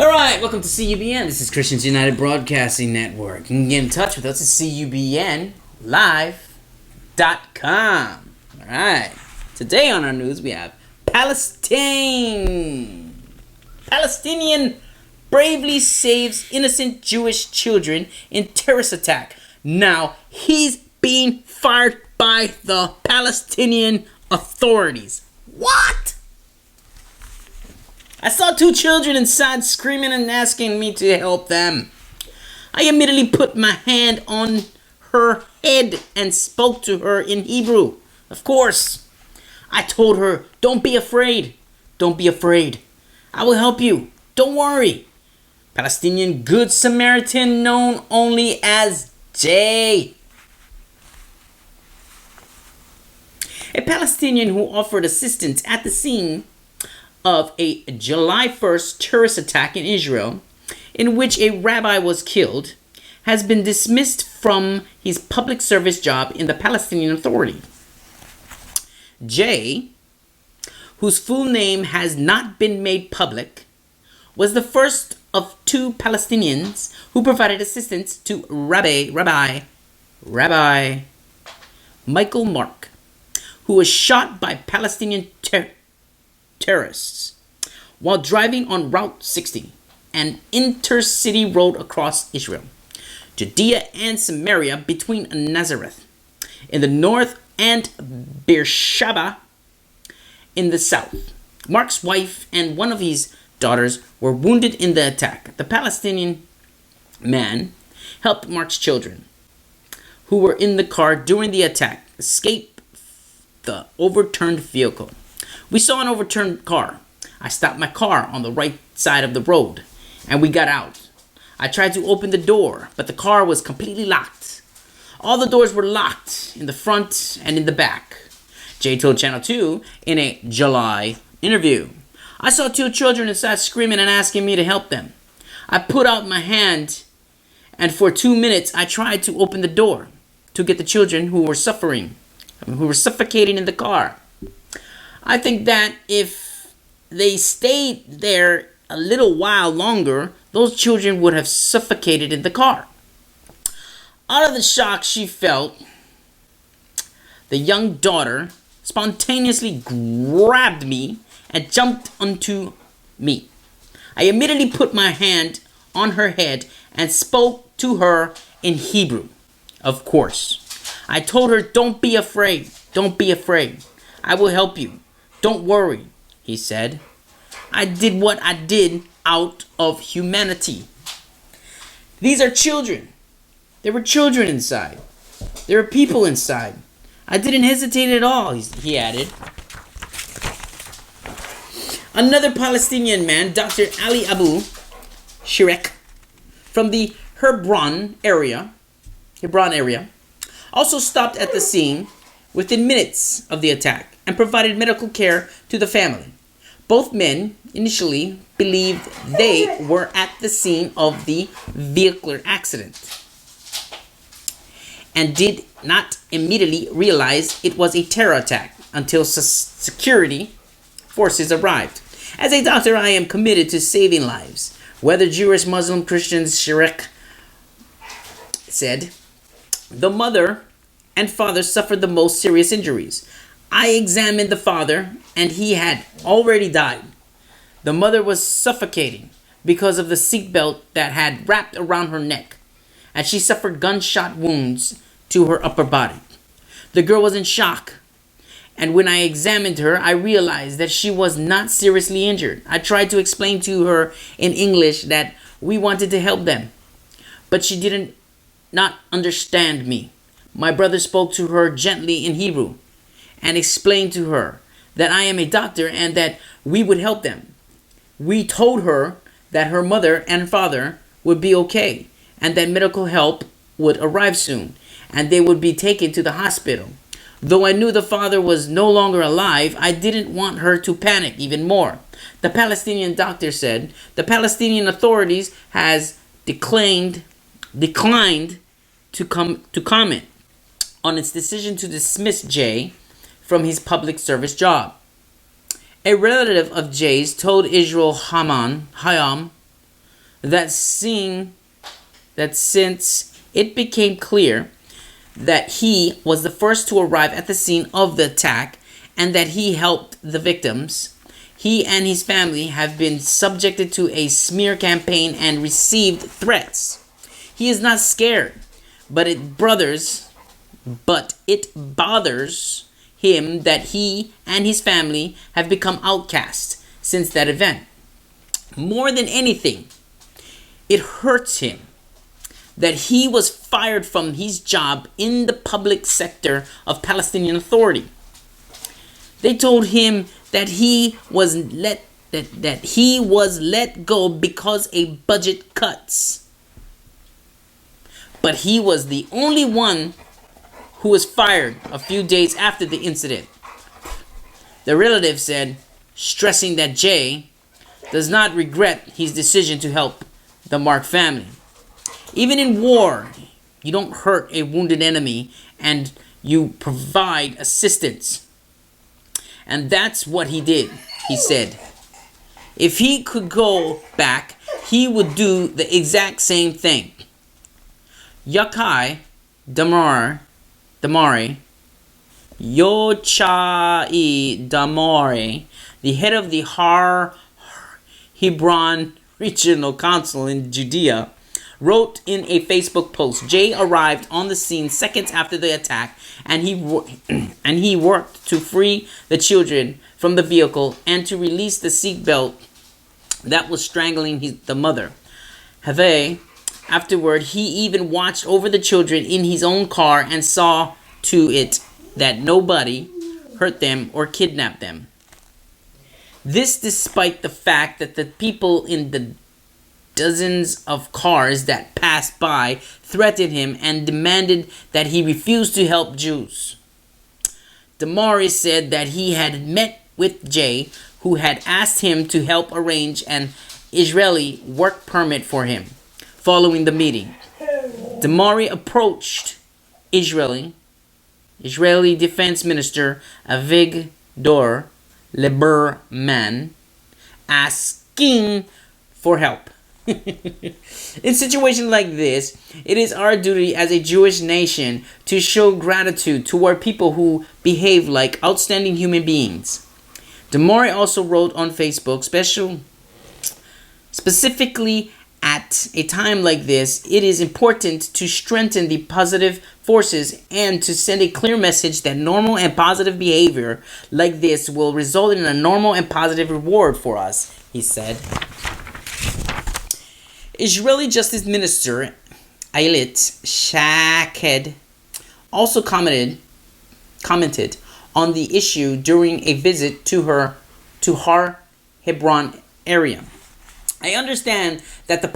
Alright, welcome to CUBN. This is Christians United Broadcasting Network. You can get in touch with us at CUBNlive.com. Alright, today on our news we have Palestinian bravely saves innocent Jewish children in terrorist attack. Now, he's being fired by the Palestinian authorities. What? I saw two children inside screaming and asking me to help them. I immediately put my hand on her head and spoke to her in Hebrew. Of course. I told her, don't be afraid. Don't be afraid. I will help you. Don't worry. Palestinian Good Samaritan, known only as Jay. A Palestinian who offered assistance at the scene of a July 1st terrorist attack in Israel, in which a rabbi was killed, has been dismissed from his public service job in the Palestinian Authority. Jay, whose full name has not been made public, was the first of two Palestinians who provided assistance to Rabbi Michael Mark, who was shot by Palestinian terrorists while driving on Route 60, an intercity road across Israel, Judea and Samaria between Nazareth in the north and Beersheba in the south. Mark's wife and one of his daughters were wounded in the attack. The Palestinian man helped Mark's children, who were in the car during the attack, escape the overturned vehicle. We saw an overturned car. I stopped my car on the right side of the road, and we got out. I tried to open the door, but the car was completely locked. All the doors were locked in the front and in the back. Jay told Channel 2 in a July interview. I saw two children inside screaming and asking me to help them. I put out my hand, and for 2 minutes I tried to open the door to get the children who were suffocating in the car. I think that if they stayed there a little while longer, those children would have suffocated in the car. Out of the shock she felt, the young daughter spontaneously grabbed me and jumped onto me. I immediately put my hand on her head and spoke to her in Hebrew. Of course. I told her, don't be afraid. Don't be afraid. I will help you. Don't worry, he said. I did what I did out of humanity. These are children. There were children inside. There are people inside. I didn't hesitate at all, he added. Another Palestinian man, Dr. Ali Abu Shirek, from the Hebron area, also stopped at the scene within minutes of the attack and provided medical care to the family. Both men initially believed they were at the scene of the vehicular accident and did not immediately realize it was a terror attack until security forces arrived. As a doctor, I am committed to saving lives, whether Jewish, Muslim, Christians, Shirek said. The mother and father suffered the most serious injuries. I examined the father, and he had already died. The mother was suffocating because of the seatbelt that had wrapped around her neck, and she suffered gunshot wounds to her upper body. The girl was in shock, and when I examined her, I realized that she was not seriously injured. I tried to explain to her in English that we wanted to help them, but she did not understand me. My brother spoke to her gently in Hebrew and explained to her that I am a doctor and that we would help them. We told her that her mother and father would be okay and that medical help would arrive soon and they would be taken to the hospital. Though I knew the father was no longer alive, I didn't want her to panic even more. The Palestinian doctor said the Palestinian authorities has declined to comment on its decision to dismiss Jay from his public service job. A relative of Jay's told Israel Hayam that since it became clear that he was the first to arrive at the scene of the attack and that he helped the victims, he and his family have been subjected to a smear campaign and received threats. He is not scared, but it bothers him that he and his family have become outcast since that event. More than anything, it hurts him that he was fired from his job in the public sector of Palestinian Authority. They told him that he was let go because of budget cuts. But he was the only one who was fired a few days after the incident. The relative said, stressing that Jay does not regret his decision to help the Mark family. Even in war, you don't hurt a wounded enemy and you provide assistance. And that's what he did, he said. If he could go back, he would do the exact same thing. Yochai Damari, Yochai Damari, the head of the Har Hebron Regional Council in Judea, wrote in a Facebook post, Jay arrived on the scene seconds after the attack and he worked to free the children from the vehicle and to release the seatbelt that was strangling the mother. Afterward, he even watched over the children in his own car and saw to it that nobody hurt them or kidnapped them. This despite the fact that the people in the dozens of cars that passed by threatened him and demanded that he refuse to help Jews. Damari said that he had met with Jay, who had asked him to help arrange an Israeli work permit for him. Following the meeting, Damari approached Israeli Defense Minister Avigdor Lieberman, asking for help. In situations like this, it is our duty as a Jewish nation to show gratitude toward people who behave like outstanding human beings. Damari also wrote on Facebook, specifically at a time like this, it is important to strengthen the positive forces and to send a clear message that normal and positive behavior like this will result in a normal and positive reward for us, he said. Israeli Justice Minister Ayelet Shaked also commented on the issue during a visit to Har Hebron area. I understand that the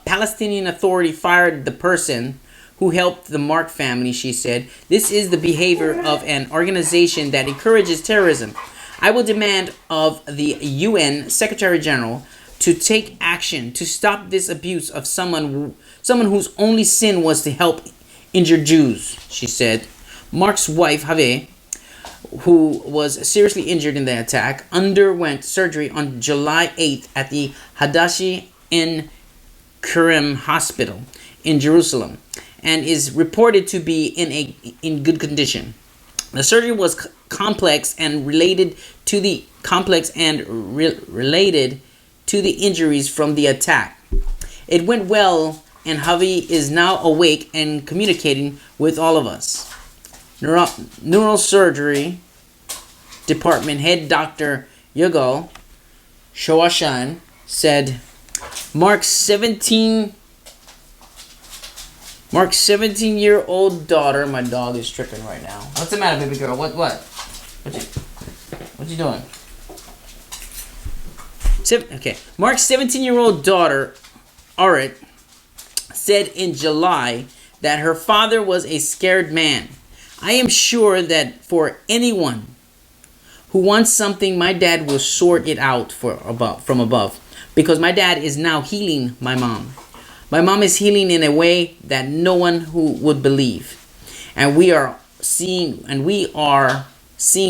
Palestinian Authority fired the person who helped the Mark family, she said. This is the behavior of an organization that encourages terrorism. I will demand of the UN Secretary General to take action to stop this abuse of someone whose only sin was to help injured Jews, she said. Mark's wife, Have, who was seriously injured in the attack, underwent surgery on July 8th at the Hadassah in Kerem Hospital in Jerusalem and is reported to be in good condition. The surgery was complex and related to the injuries from the attack. It went well, and Javi is now awake and communicating with all of us. Neurosurgery Department head Dr. Yugal Shoashan said, Mark's 17-year-old daughter. My dog is tripping right now. What's the matter, baby girl? What you doing? Okay. Mark's 17-year-old daughter, Aret, said in July that her father was a scared man. I am sure that for anyone who wants something, my dad will sort it out from above. Because my dad is now healing my mom. My mom is healing in a way that no one who would believe. And we are seeing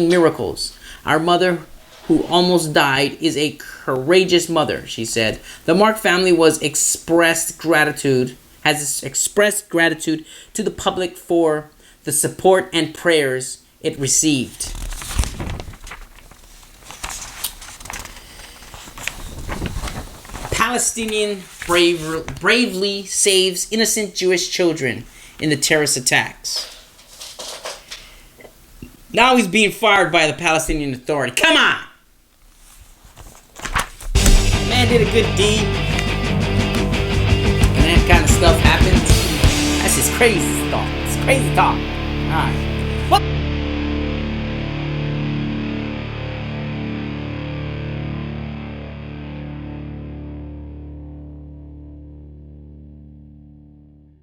miracles. Our mother, who almost died, is a courageous mother, she said. The Mark family has expressed gratitude to the public for the support and prayers it received. Palestinian bravely saves innocent Jewish children in the terrorist attacks. Now he's being fired by the Palestinian Authority. Come on! Man did a good deed, and that kind of stuff happens. That's just crazy stuff. It's crazy talk. Alright.